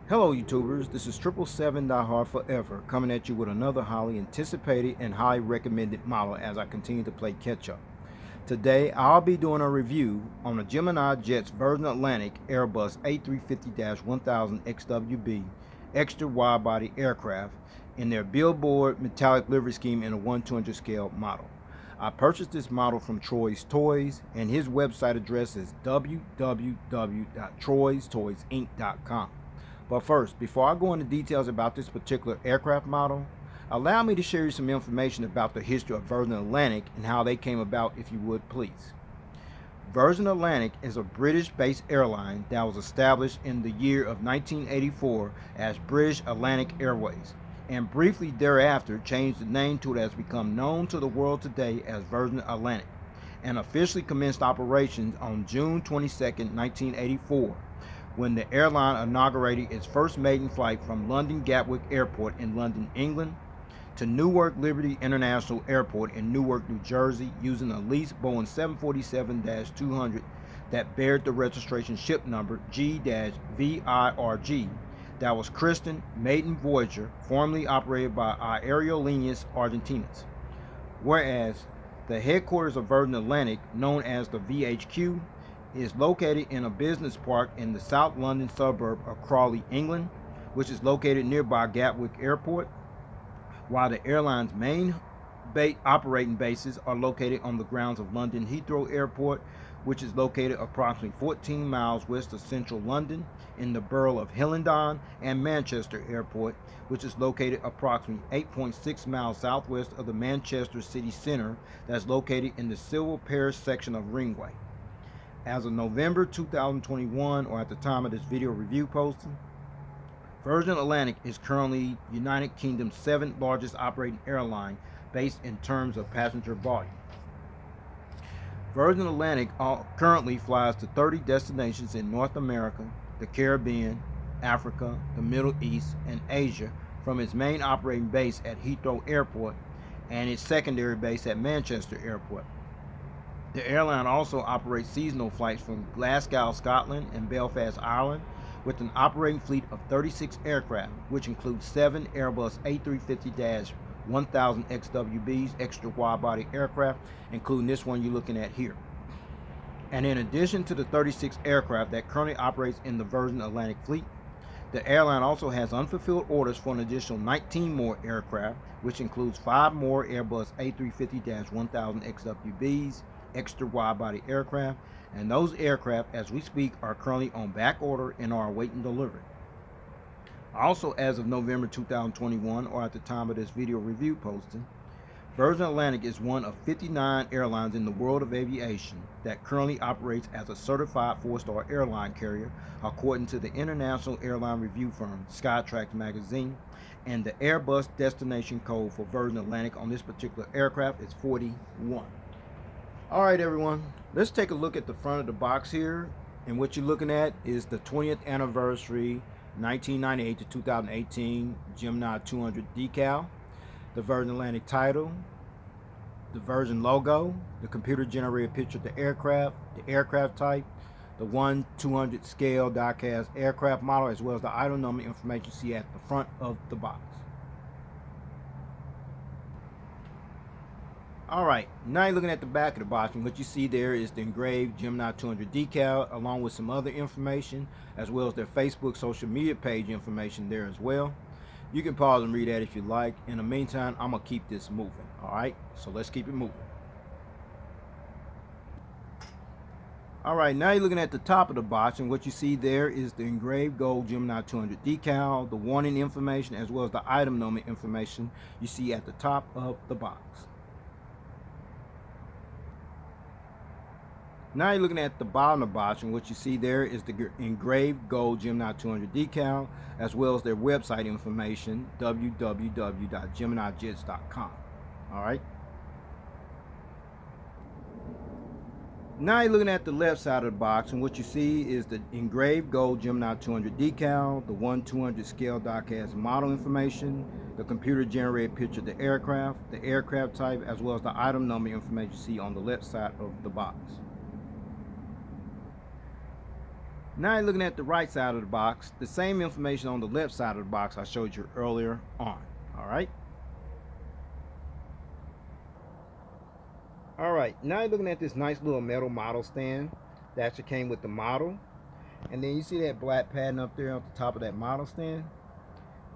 Hello YouTubers, this is 777 Die Hard Forever coming at you with another highly anticipated and highly recommended model as I continue to play catch up. Today I'll be doing a review on the Gemini Jet's Virgin Atlantic Airbus A350-1000 XWB extra wide-body aircraft in their Billboard metallic livery scheme in a 1/200 scale model. I purchased this model from Troy's Toys and his website address is www.troystoysinc.com. But first, before I go into details about this particular aircraft model, allow me to share you some information about the history of Virgin Atlantic and how they came about, if you would please. Virgin Atlantic is a British-based airline that was established in the year of 1984 as British Atlantic Airways, and briefly thereafter changed the name to what has become known to the world today as Virgin Atlantic, and officially commenced operations on June 22, 1984, when the airline inaugurated its first maiden flight from London Gatwick Airport in London, England, to Newark Liberty International Airport in Newark, New Jersey, using a leased Boeing 747-200 that bared the registration ship number G-VIRG that was christened Maiden Voyager, formerly operated by Aerolíneas Argentinas. Whereas the headquarters of Virgin Atlantic, known as the VHQ, is located in a business park in the South London suburb of Crawley, England, which is located nearby Gatwick Airport, while the airline's main operating bases are located on the grounds of London Heathrow Airport, which is located approximately 14 miles west of central London in the borough of Hillingdon, and Manchester Airport, which is located approximately 8.6 miles southwest of the Manchester city centre, that's located in the Civil Parish section of Ringway. As of November 2021, or at the time of this video review posting, Virgin Atlantic is currently United Kingdom's 7th largest operating airline based in terms of passenger volume. Virgin Atlantic currently flies to 30 destinations in North America, the Caribbean, Africa, the Middle East, and Asia from its main operating base at Heathrow Airport and its secondary base at Manchester Airport. The airline also operates seasonal flights from Glasgow, Scotland, and Belfast, Ireland, with an operating fleet of 36 aircraft, which includes 7 Airbus A350-1000 XWBs, extra wide-body aircraft, including this one you're looking at here. And in addition to the 36 aircraft that currently operates in the Virgin Atlantic fleet, the airline also has unfulfilled orders for an additional 19 more aircraft, which includes 5 more Airbus A350-1000 XWBs, extra wide-body aircraft, and those aircraft, as we speak, are currently on back order and are awaiting delivery. Also, as of November 2021, or at the time of this video review posting, Virgin Atlantic is one of 59 airlines in the world of aviation that currently operates as a certified 4-star airline carrier, according to the international airline review firm Skytrax magazine, and the Airbus destination code for Virgin Atlantic on this particular aircraft is 41. Alright everyone, let's take a look at the front of the box here, and what you're looking at is the 20th anniversary 1998 to 2018 Gemini 200 decal, the Virgin Atlantic title, the Virgin logo, the computer generated picture of the aircraft type, the 1/200 scale die-cast aircraft model, as well as the item number information you see at the front of the box. Alright, now you're looking at the back of the box, and what you see there is the engraved Gemini 200 decal, along with some other information, as well as their Facebook social media page information there as well. You can pause and read that if you like. In the meantime, I'm going to keep this moving. Alright, so let's keep it moving. Alright, now you're looking at the top of the box, and what you see there is the engraved gold Gemini 200 decal, the warning information, as well as the item number information you see at the top of the box. Now you're looking at the bottom of the box, and what you see there is the engraved gold Gemini 200 decal, as well as their website information, www.geminijets.com. Alright. Now you're looking at the left side of the box, and what you see is the engraved gold Gemini 200 decal, the 1/200 scale die-cast model information, the computer generated picture of the aircraft type, as well as the item number information you see on the left side of the box. Now you're looking at the right side of the box, the same information on the left side of the box I showed you earlier on. All right. All right, now you're looking at this nice little metal model stand that actually came with the model. And then you see that black padding up there on the top of that model stand?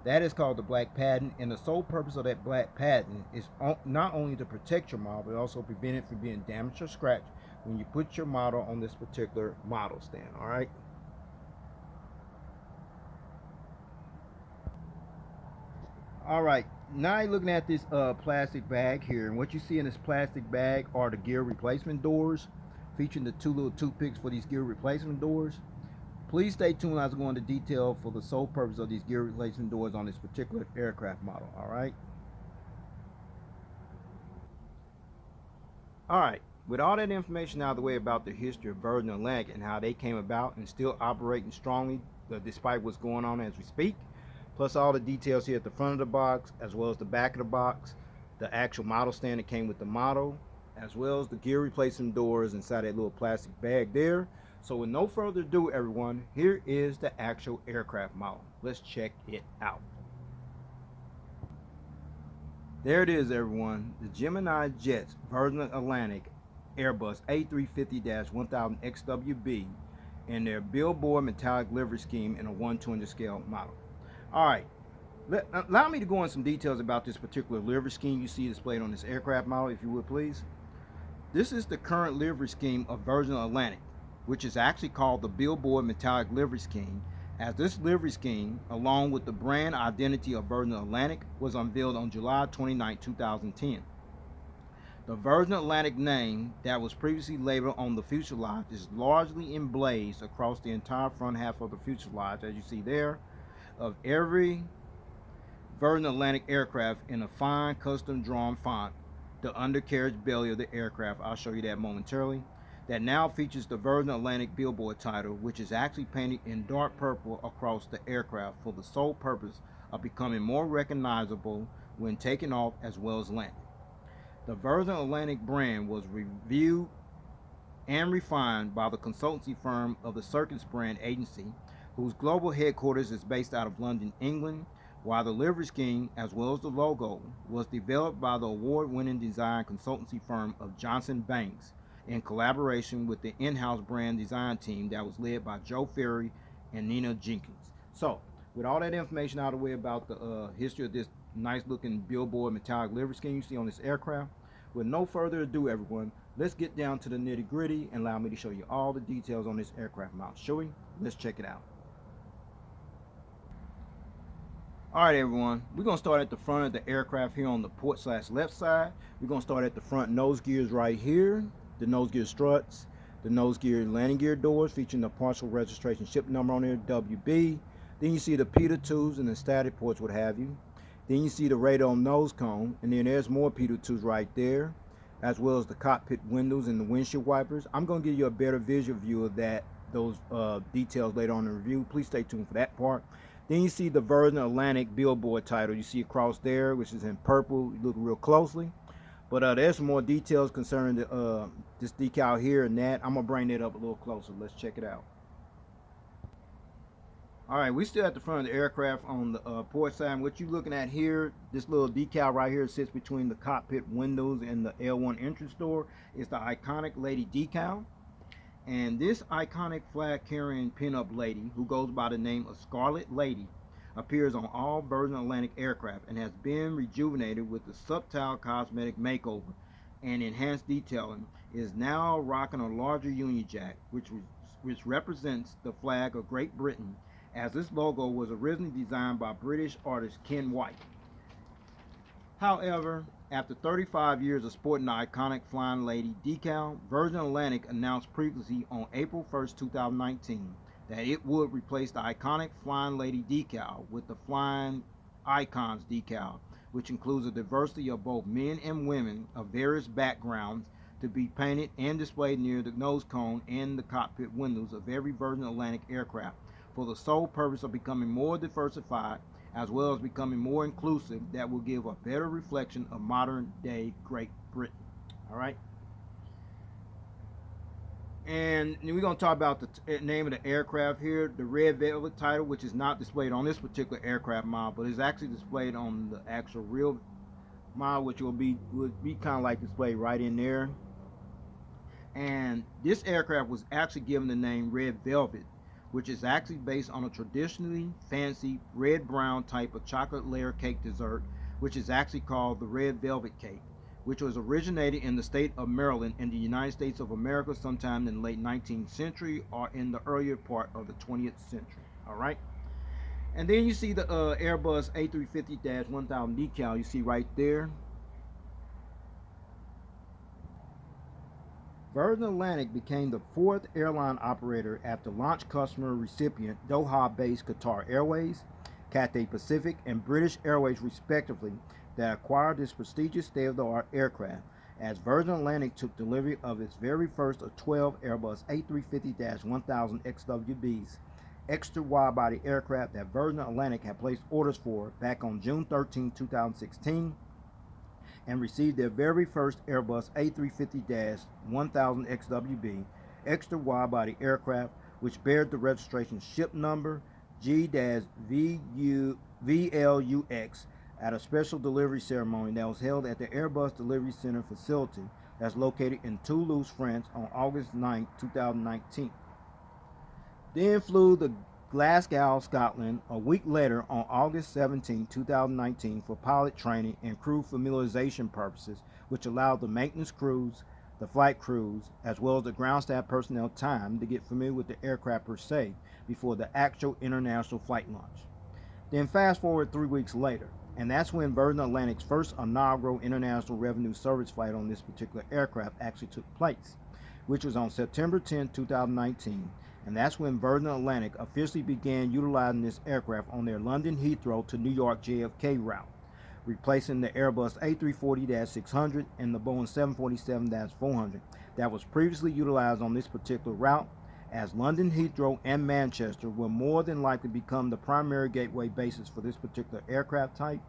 That is called the black padding, and the sole purpose of that black padding is not only to protect your model, but also prevent it from being damaged or scratched when you put your model on this particular model stand. All right. All right, now you're looking at this plastic bag here, and what you see in this plastic bag are the gear replacement doors, featuring the two little toothpicks for these gear replacement doors. Please stay tuned as I go into detail for the sole purpose of these gear replacement doors on this particular aircraft model. All right. All right. With all that information out of the way about the history of Virgin Atlantic and how they came about and still operating strongly despite what's going on as we speak, plus all the details here at the front of the box as well as the back of the box, the actual model stand that came with the model, as well as the gear replacement doors inside that little plastic bag there. So with no further ado, everyone, here is the actual aircraft model. Let's check it out. There it is, everyone. The Gemini Jets Virgin Atlantic Airbus A350-1000 XWB in their Billboard metallic livery scheme in a 1/200 scale model. All right. Allow me to go into some details about this particular livery scheme you see displayed on this aircraft model, if you would please. This is the current livery scheme of Virgin Atlantic, which is actually called the Billboard metallic livery scheme, as this livery scheme, along with the brand identity of Virgin Atlantic, was unveiled on July 29, 2010. The Virgin Atlantic name that was previously labeled on the fuselage is largely emblazed across the entire front half of the fuselage, as you see there, of every Virgin Atlantic aircraft in a fine custom drawn font, the undercarriage belly of the aircraft. I'll show you that momentarily. That now features the Virgin Atlantic Billboard title, which is actually painted in dark purple across the aircraft for the sole purpose of becoming more recognizable when taking off as well as landing. The Virgin Atlantic brand was reviewed and refined by the consultancy firm of the Circus Brand Agency, whose global headquarters is based out of London, England, while the livery scheme, as well as the logo, was developed by the award-winning design consultancy firm of Johnson Banks in collaboration with the in-house brand design team that was led by Joe Ferry and Nina Jenkins. So, with all that information out of the way about the history of this nice-looking Billboard metallic livery scheme you see on this aircraft, with no further ado, everyone, let's get down to the nitty-gritty and allow me to show you all the details on this aircraft model. Shall we? Let's check it out. All right, everyone, we're going to start at the front of the aircraft here on the port/left side. We're going to start at the front nose gears right here, the nose gear struts, the nose gear landing gear doors featuring the partial registration ship number on there, WB. Then you see the pitot tubes and the static ports, what have you. Then you see the radome nose cone, and then there's more pitot tubes right there, as well as the cockpit windows and the windshield wipers. I'm going to give you a better visual view of those details later on in the review. Please stay tuned for that part. Then you see the Virgin Atlantic Billboard title you see across there, which is in purple. You look real closely. But there's some more details concerning this decal here and that. I'm going to bring that up a little closer. Let's check it out. All right, we still at the front of the aircraft on the port side. What you're looking at here, this little decal right here sits between the cockpit windows and the L1 entrance door. It's the iconic lady decal. And this iconic flag carrying pinup lady, who goes by the name of Scarlet Lady, appears on all Virgin Atlantic aircraft and has been rejuvenated with the subtle cosmetic makeover and enhanced detailing. Is now rocking a larger Union Jack, which represents the flag of Great Britain, as this logo was originally designed by British artist Ken White. However, after 35 years of sporting the iconic Flying Lady decal, Virgin Atlantic announced previously on April 1st, 2019, that it would replace the iconic Flying Lady decal with the Flying Icons decal, which includes a diversity of both men and women of various backgrounds, to be painted and displayed near the nose cone and the cockpit windows of every Virgin Atlantic aircraft, for the sole purpose of becoming more diversified as well as becoming more inclusive, that will give a better reflection of modern day Great Britain. All right. And we're going to talk about the name of the aircraft here, the Red Velvet title, which is not displayed on this particular aircraft model, but is actually displayed on the actual real model, which would be kind of like displayed right in there. And this aircraft was actually given the name Red Velvet, which is actually based on a traditionally fancy red-brown type of chocolate layer cake dessert, which is actually called the Red Velvet Cake, which was originated in the state of Maryland in the United States of America sometime in the late 19th century or in the earlier part of the 20th century. All right. And then you see the Airbus A350-1000 decal you see right there. Virgin Atlantic became the fourth airline operator after launch customer recipient Doha-based Qatar Airways, Cathay Pacific, and British Airways respectively that acquired this prestigious state-of-the-art aircraft, as Virgin Atlantic took delivery of its very first of 12 Airbus A350-1000 XWBs, extra wide-body aircraft that Virgin Atlantic had placed orders for back on June 13, 2016, and received their very first Airbus A350-1000 XWB extra wide-body aircraft, which bears the registration ship number G-VLUX at a special delivery ceremony that was held at the Airbus Delivery Center facility that's located in Toulouse, France on August 9, 2019. Then flew to Glasgow, Scotland a week later on August 17, 2019 for pilot training and crew familiarization purposes, which allowed the maintenance crews, the flight crews, as well as the ground staff personnel time to get familiar with the aircraft per se before the actual international flight launch. Then fast forward 3 weeks later, and that's when Virgin Atlantic's first inaugural international revenue service flight on this particular aircraft actually took place, which was on September 10, 2019, and that's when Virgin Atlantic officially began utilizing this aircraft on their London Heathrow to New York JFK route, replacing the Airbus A340-600 and the Boeing 747-400 that was previously utilized on this particular route, as London Heathrow and Manchester will more than likely become the primary gateway bases for this particular aircraft type,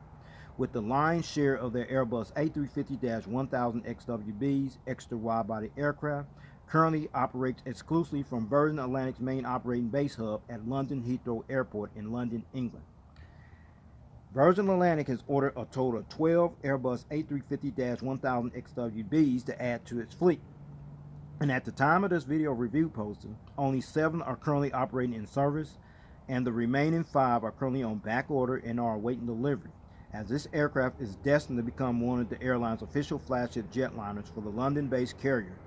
with the lion's share of their Airbus A350-1000 XWBs extra wide-body aircraft currently operates exclusively from Virgin Atlantic's main operating base hub at London Heathrow Airport in London, England. Virgin Atlantic has ordered a total of 12 Airbus A350-1000 XWBs to add to its fleet. And at the time of this video review posting, only 7 are currently operating in service, and the remaining 5 are currently on back order and are awaiting delivery, as this aircraft is destined to become one of the airline's official flagship jetliners for the London-based carrier,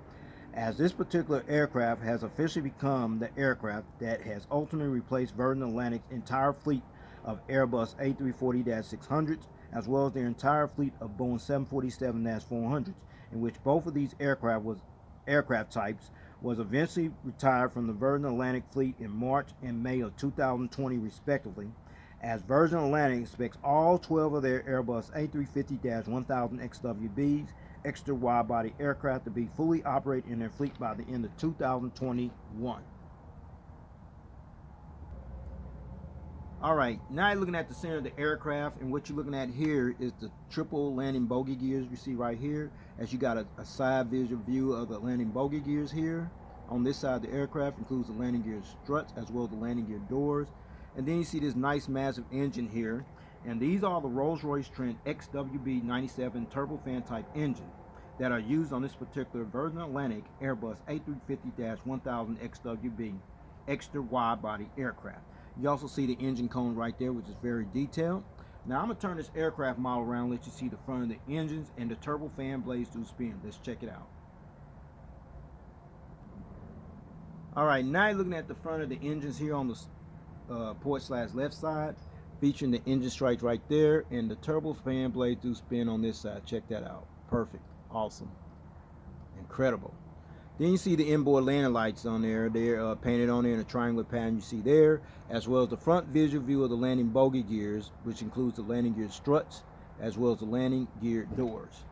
as this particular aircraft has officially become the aircraft that has ultimately replaced Virgin Atlantic's entire fleet of Airbus A340-600s, as well as their entire fleet of Boeing 747-400s, in which both of these aircraft types was eventually retired from the Virgin Atlantic fleet in March and May of 2020 respectively, as Virgin Atlantic expects all 12 of their Airbus A350-1000 XWBs extra wide-body aircraft to be fully operated in their fleet by the end of 2021. Alright, now you're looking at the center of the aircraft, and what you're looking at here is the triple landing bogey gears you see right here, as you got a side visual view of the landing bogey gears here. On this side of the aircraft includes the landing gear struts as well as the landing gear doors. And then you see this nice massive engine here, and these are the Rolls-Royce Trent XWB 97 turbofan type engine that are used on this particular Virgin Atlantic Airbus A350-1000 XWB extra wide body aircraft. You also see the engine cone right there, which is very detailed. Now I'm going to turn this aircraft model around and let you see the front of the engines and the turbofan blades do spin. Let's check it out. Alright, now you're looking at the front of the engines here on the port/left side, featuring the engine strikes right there, and the turbofan blade do spin on this side. Check that out. Perfect. Awesome. Incredible. Then you see the inboard landing lights on there. They're painted on there in a triangular pattern you see there, as well as the front visual view of the landing bogey gears, which includes the landing gear struts, as well as the landing gear doors.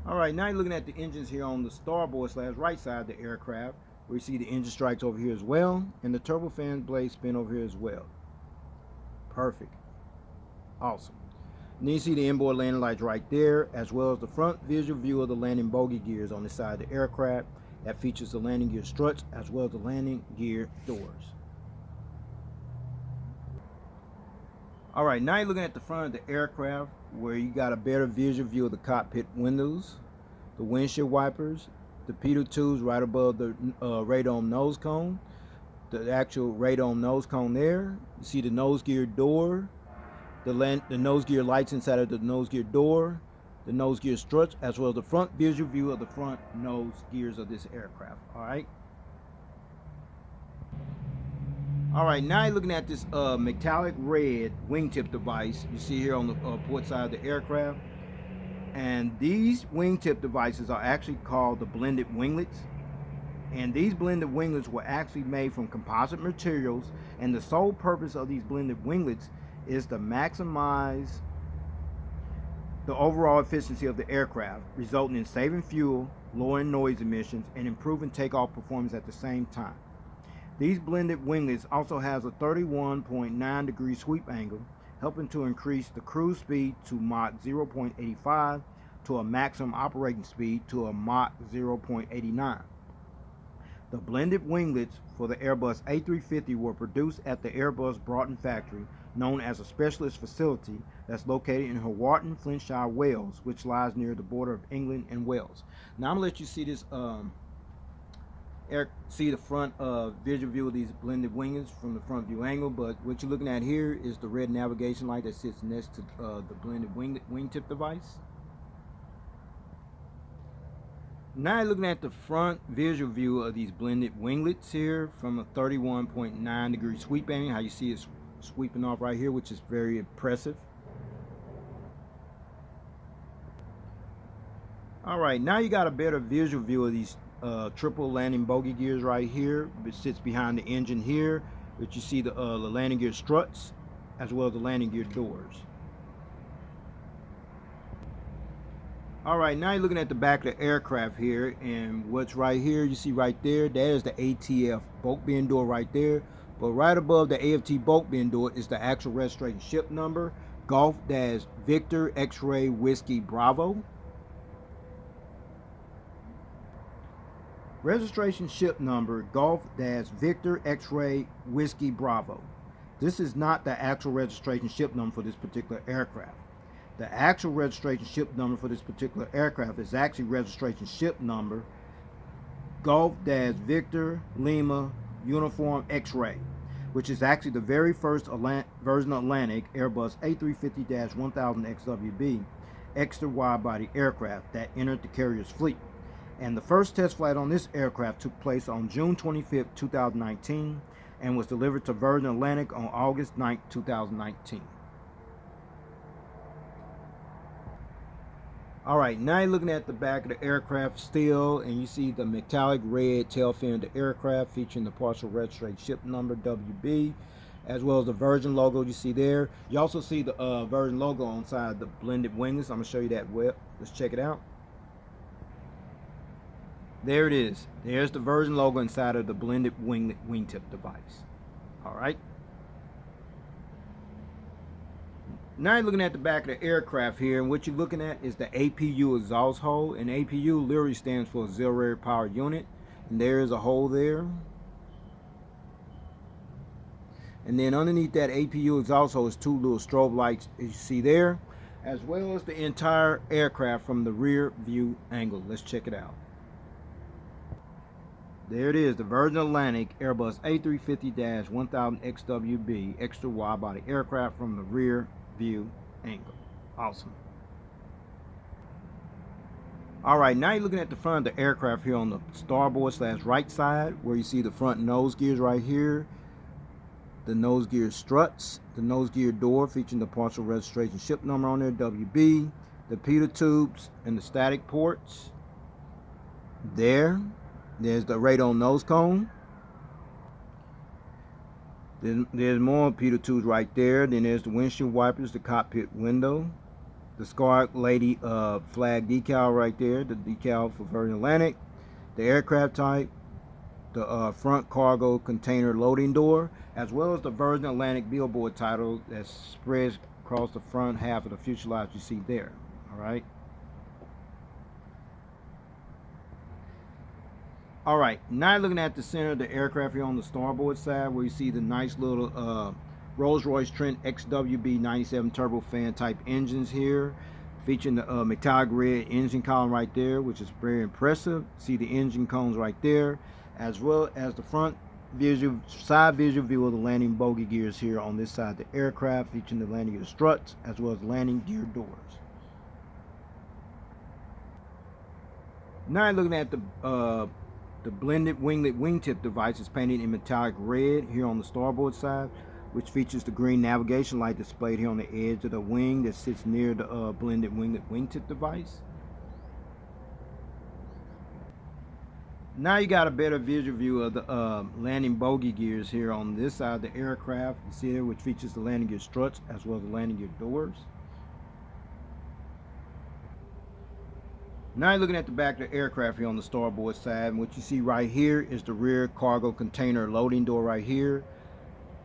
Alright, now you're looking at the engines here on the starboard/right side of the aircraft, where you see the engine strikes over here as well, and the turbofan blades spin over here as well. Perfect. Awesome. And then you see the inboard landing lights right there, as well as the front visual view of the landing bogey gears on the side of the aircraft. That features the landing gear struts as well as the landing gear doors. All right, now you're looking at the front of the aircraft, where you got a better visual view of the cockpit windows, the windshield wipers, the pitot tubes right above the radome nose cone, the actual radome nose cone there. You see the nose gear door, the nose gear lights inside of the nose gear door, the nose gear struts, as well as the front visual view of the front nose gears of this aircraft. All right, now you're looking at this metallic red wingtip device you see here on the port side of the aircraft. And these wingtip devices are actually called the blended winglets. And these blended winglets were actually made from composite materials, and the sole purpose of these blended winglets is to maximize the overall efficiency of the aircraft, resulting in saving fuel, lowering noise emissions, and improving takeoff performance at the same time. These blended winglets also has a 31.9 degree sweep angle, helping to increase the cruise speed to Mach 0.85 to a maximum operating speed to a Mach 0.89. The blended winglets for the Airbus A350 were produced at the Airbus Broughton factory, known as a specialist facility that's located in Hawarton, Flintshire, Wales, which lies near the border of England and Wales. Now I'm gonna let you see this see the front visual view of these blended winglets from the front view angle, but what you're looking at here is the red navigation light that sits next to the blended wingtip device. Now you're looking at the front visual view of these blended winglets here from a 31.9 degree sweep angle. How you see it sweeping off right here, which is very impressive. All right, now you got a better visual view of these triple landing bogey gears right here. It sits behind the engine here, but you see the landing gear struts as well as the landing gear doors. All right, now you're looking at the back of the aircraft here, and what's right here, you see right there, that is the ATF bulk bin door right there. But right above the AFT bulk bin door is the actual registration ship number, Golf-Victor X-Ray Whiskey Bravo. Registration ship number, Golf-Victor X-Ray Whiskey Bravo. This is not the actual registration ship number for this particular aircraft. The actual registration ship number for this particular aircraft is actually registration ship number Golf-Victor Lima Uniform X-Ray, which is actually the very first version of Atlantic Airbus A350-1000 XWB extra wide-body aircraft that entered the carrier's fleet. And the first test flight on this aircraft took place on June 25, 2019, and was delivered to Virgin Atlantic on August 9, 2019. All right, now you're looking at the back of the aircraft still, and you see the metallic red tail fin of the aircraft featuring the partial registration ship number WB, as well as the Virgin logo you see there. You also see the Virgin logo on side the blended winglets. I'm gonna show you that well. Let's check it out. There it is. There's the Virgin logo inside of the blended wingtip device. All right. Now you're looking at the back of the aircraft here, and what you're looking at is the APU exhaust hole, and APU literally stands for auxiliary power unit, and there is a hole there. And then underneath that APU exhaust hole is two little strobe lights as you see there, as well as the entire aircraft from the rear view angle. Let's check it out. There it is, the Virgin Atlantic Airbus A350-1000 XWB extra wide body aircraft from the rear view angle. Awesome. All right, now you're looking at the front of the aircraft here on the starboard / right side, where you see the front nose gears right here, the nose gear struts, the nose gear door featuring the partial registration ship number on there, WB, the pitot tubes and the static ports. There's the radome nose cone. Then there's more pitot tubes right there. Then there's the windshield wipers, the cockpit window, the Scar Lady flag decal right there, the decal for Virgin Atlantic, the aircraft type, the front cargo container loading door, as well as the Virgin Atlantic Billboard title that spreads across the front half of the fuselage you see there. Alright. Alright, now looking at the center of the aircraft here on the starboard side, where you see the nice little Rolls-Royce Trent XWB 97 turbofan type engines here, featuring the metallic red engine column right there, which is very impressive. See the engine cones right there, as well as the front side visual view of the landing bogey gears here on this side of the aircraft, featuring the landing gear struts as well as landing gear doors. Now looking at the blended winglet wingtip device is painted in metallic red here on the starboard side, which features the green navigation light displayed here on the edge of the wing that sits near the blended winglet wingtip device. Now you got a better visual view of the landing bogey gears here on this side of the aircraft. You see there, which features the landing gear struts as well as the landing gear doors. Now you're looking at the back of the aircraft here on the starboard side, and what you see right here is the rear cargo container loading door right here,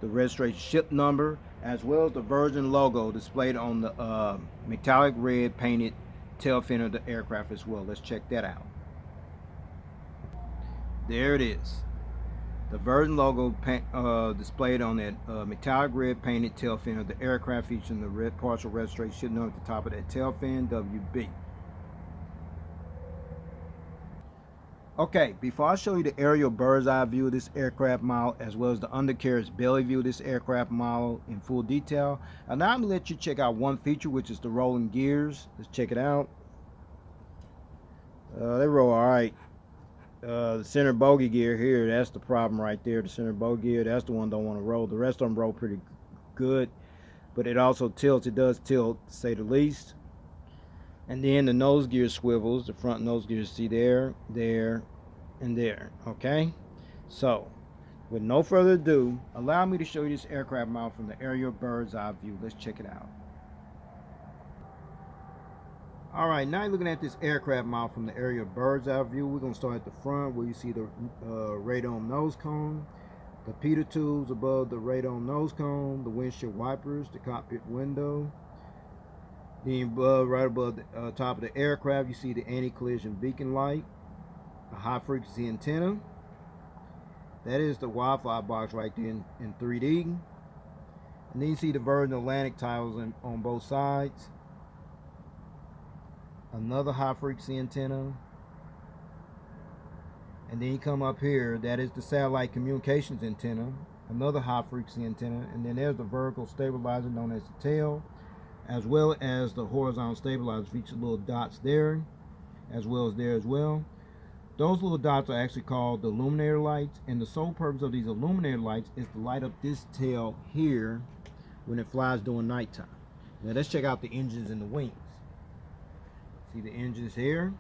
the registration ship number, as well as the Virgin logo displayed on the metallic red painted tail fin of the aircraft as well. Let's check that out. There it is. The Virgin logo displayed on that metallic red painted tail fin of the aircraft, featuring the red partial registration ship number at the top of that tail fin, WB. Okay, before I show you the aerial bird's eye view of this aircraft model, as well as the undercarriage belly view of this aircraft model in full detail, and now I'm going to let you check out one feature, which is the rolling gears. Let's check it out. They roll all right. The center bogey gear here, that's the problem right there. The center bogey gear, that's the one don't want to roll. The rest of them roll pretty good, but it also tilts. It does tilt, to say the least. And then the nose gear swivels, the front nose gears, see there, there, and there. Okay, so with no further ado, allow me to show you this aircraft model from the aerial bird's eye view. Let's check it out. Alright, now you're looking at this aircraft model from the aerial bird's eye view. We're going to start at the front, where you see the radome nose cone, the pitot tubes above the radome nose cone, the windshield wipers, the cockpit window. Then right above the top of the aircraft, you see the anti-collision beacon light, a high-frequency antenna. That is the Wi-Fi box right there in 3D. And then you see the Virgin Atlantic titles on both sides. Another high-frequency antenna. And then you come up here, that is the satellite communications antenna, another high-frequency antenna. And then there's the vertical stabilizer known as the tail, as well as the horizontal stabilizer, features little dots there, as well as there as well. Those little dots are actually called the illuminator lights, and the sole purpose of these illuminator lights is to light up this tail here when it flies during nighttime. Now let's check out the engines and the wings. See the engines here.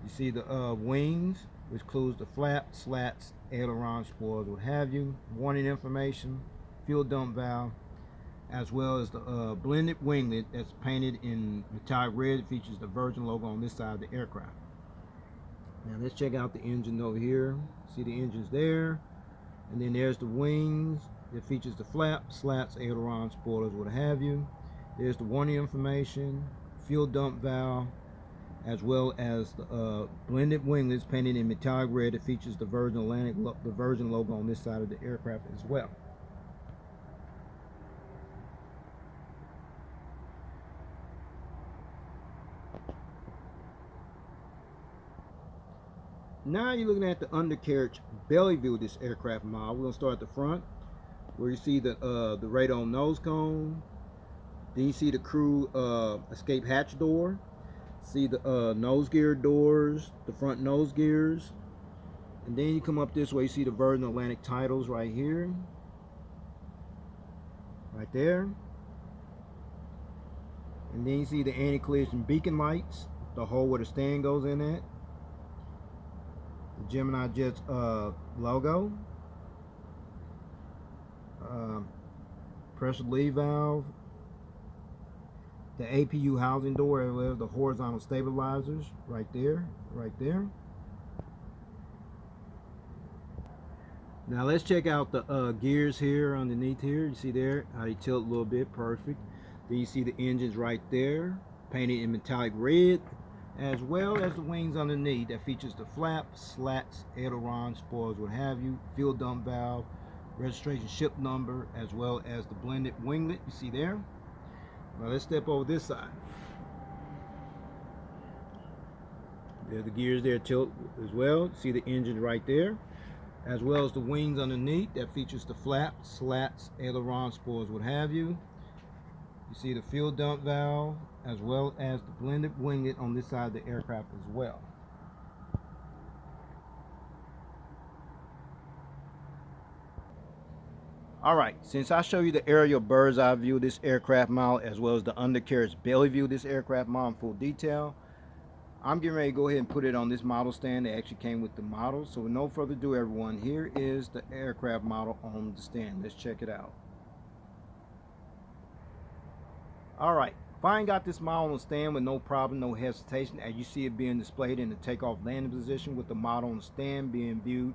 You see the wings, which includes the flaps, slats, aileron, spoilers, what have you, warning information, fuel dump valve, as well as the blended winglet that's painted in metallic red. It features the Virgin logo on this side of the aircraft. Now let's check out the engine over here. See the engines there, and then there's the wings. It features the flaps, slats, aileron, spoilers, what have you. There's the warning information, fuel dump valve, as well as the blended winglets painted in metallic red. It features the Virgin Atlantic, the Virgin logo on this side of the aircraft as well. Now you're looking at the undercarriage belly view of this aircraft model. We're going to start at the front, where you see the radome nose cone. Then you see the crew escape hatch door. See the nose gear doors, the front nose gears. And then you come up this way, you see the Virgin Atlantic titles right here. Right there. And then you see the anti-collision beacon lights, the hole where the stand goes in at. The Gemini Jets logo, pressure relief valve, the APU housing door, as well as the horizontal stabilizers right there, right there. Now let's check out the gears here underneath here. You see there how they tilt a little bit, perfect. Then you see the engines right there, painted in metallic red, as well as the wings underneath that features the flaps, slats, ailerons, spoilers, what have you, fuel dump valve, registration ship number, as well as the blended winglet you see there. Now let's step over this side. There the gears there tilt as well. See the engine right there, as well as the wings underneath that features the flaps, slats, ailerons, spoilers, what have you. You see the fuel dump valve, as well as the blended winglet on this side of the aircraft as well. Alright, since I show you the aerial bird's eye view of this aircraft model, as well as the undercarriage belly view of this aircraft model in full detail, I'm getting ready to go ahead and put it on this model stand that actually came with the model. So with no further ado, everyone, here is the aircraft model on the stand. Let's check it out. Alright, fine, got this model on the stand with no problem, no hesitation, as you see it being displayed in the takeoff landing position with the model on the stand being viewed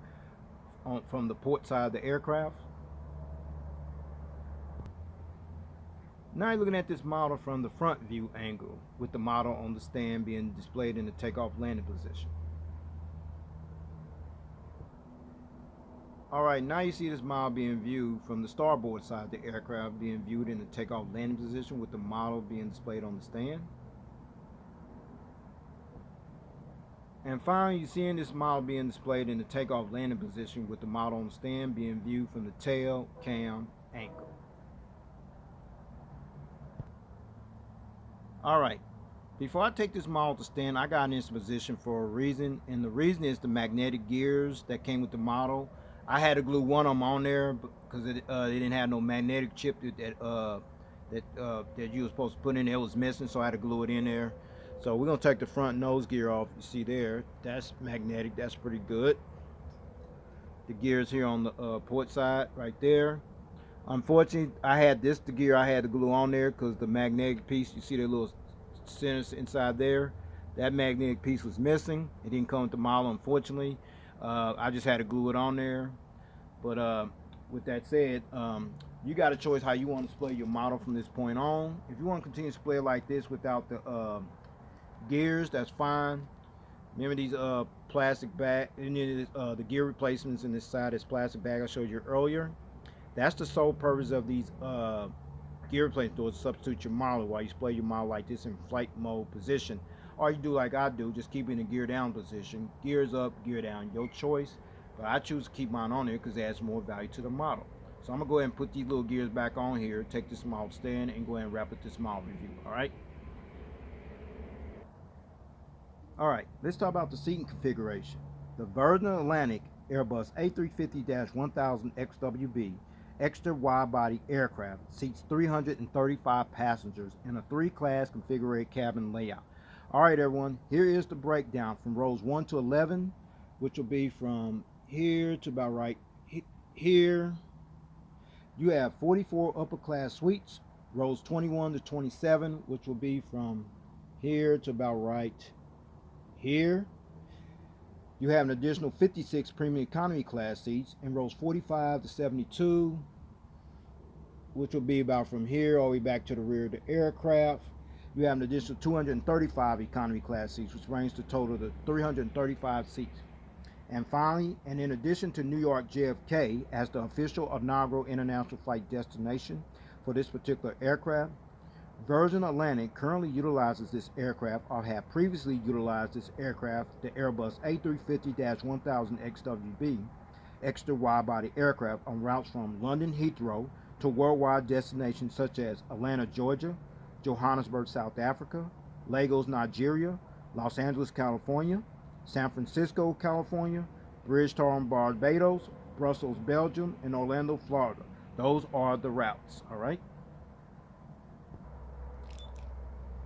from the port side of the aircraft. Now you're looking at this model from the front view angle with the model on the stand being displayed in the takeoff landing position. Alright, now you see this model being viewed from the starboard side of the aircraft being viewed in the takeoff landing position with the model being displayed on the stand. And finally, you're seeing this model being displayed in the takeoff landing position with the model on the stand being viewed from the tail cam angle. Alright, before I take this model to stand, I got in this position for a reason, and the reason is the magnetic gears that came with the model. I had to glue one of them on there because it didn't have no magnetic chip that you were supposed to put in there. It was missing, so I had to glue it in there. So we're going to take the front nose gear off. You see there, that's magnetic, that's pretty good. The gears here on the port side right there. Unfortunately, I had the gear I had to glue on there because the magnetic piece, you see that little center inside there, that magnetic piece was missing. It didn't come with the model, unfortunately. I just had to glue it on there. But with that said, you got a choice how you want to display your model from this point on. If you want to continue to display it like this without the gears, that's fine. Remember these plastic bag, the gear replacements in this side, this plastic bag I showed you earlier. That's the sole purpose of these gear replacement doors, to substitute your model while you display your model like this in flight mode position. Or you do like I do, just keep it in the gear down position. Gears up, gear down, your choice. But I choose to keep mine on there because it adds more value to the model. So I'm going to go ahead and put these little gears back on here, take this model stand, and go ahead and wrap up this model review. Alright? Alright, let's talk about the seating configuration. The Virgin Atlantic Airbus A350-1000 XWB extra wide-body aircraft seats 335 passengers in a three-class configured cabin layout. Alright everyone, here is the breakdown from rows 1 to 11, which will be from here to about right here. You have 44 upper class suites, rows 21 to 27, which will be from here to about right here. You have an additional 56 premium economy class seats in rows 45 to 72, which will be about from here all the way back to the rear of the aircraft. You have an additional 235 economy class seats, which brings the total to 335 seats. And finally, and in addition to New York JFK as the official inaugural international flight destination for this particular aircraft, Virgin Atlantic currently utilizes this aircraft, or have previously utilized this aircraft, the Airbus A350-1000 XWB, extra wide-body aircraft, on routes from London Heathrow to worldwide destinations such as Atlanta, Georgia, Johannesburg, South Africa, Lagos, Nigeria, Los Angeles, California, San Francisco, California, Bridgetown, Barbados, Brussels, Belgium, and Orlando, Florida. Those are the routes, all right?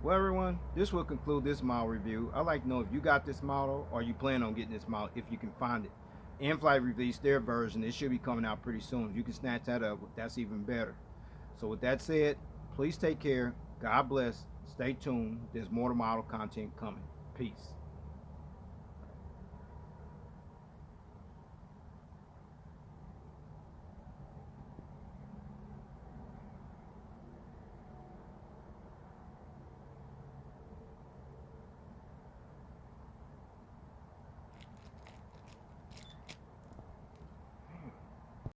Well everyone, this will conclude this model review. I'd like to know if you got this model or you plan on getting this model, if you can find it. In-Flight released their version. It should be coming out pretty soon. If you can snatch that up, that's even better. So with that said, please take care. God bless. Stay tuned. There's more model content coming. Peace.